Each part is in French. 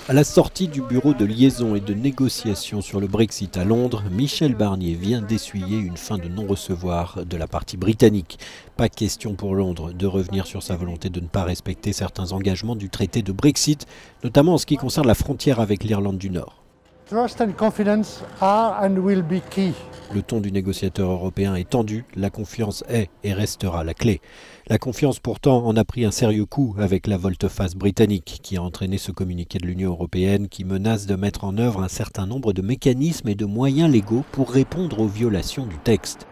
À la sortie du bureau de liaison et de négociation sur le Brexit à Londres, Michel Barnier vient d'essuyer une fin de non-recevoir de la partie britannique. Pas question pour Londres de revenir sur sa volonté de ne pas respecter certains engagements du traité de Brexit, notamment en ce qui concerne la frontière avec l'Irlande du Nord. Trust and confidence are and will be key. Le ton du négociateur européen est tendu, la confiance est et restera la clé. La confiance pourtant en a pris un sérieux coup avec la volte-face britannique qui a entraîné ce communiqué de l'Union européenne qui menace de mettre en œuvre un certain nombre de mécanismes et de moyens légaux pour répondre aux violations du texte.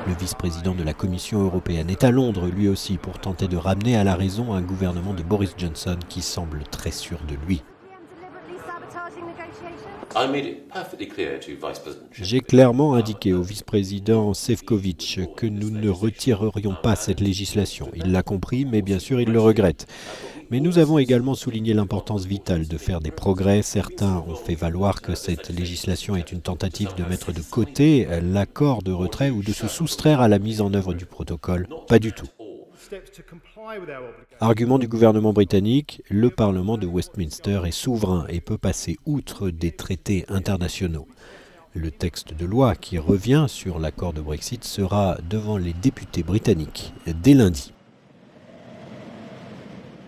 Le vice-président de la Commission européenne est à Londres lui aussi pour tenter de ramener à la raison un gouvernement de Boris Johnson qui semble très sûr de lui. J'ai clairement indiqué au vice-président Šefčovič que nous ne retirerions pas cette législation. Il l'a compris, mais bien sûr il le regrette. Mais nous avons également souligné l'importance vitale de faire des progrès. Certains ont fait valoir que cette législation est une tentative de mettre de côté l'accord de retrait ou de se soustraire à la mise en œuvre du protocole. Pas du tout. Argument du gouvernement britannique, le Parlement de Westminster est souverain et peut passer outre des traités internationaux. Le texte de loi qui revient sur l'accord de Brexit sera devant les députés britanniques dès lundi.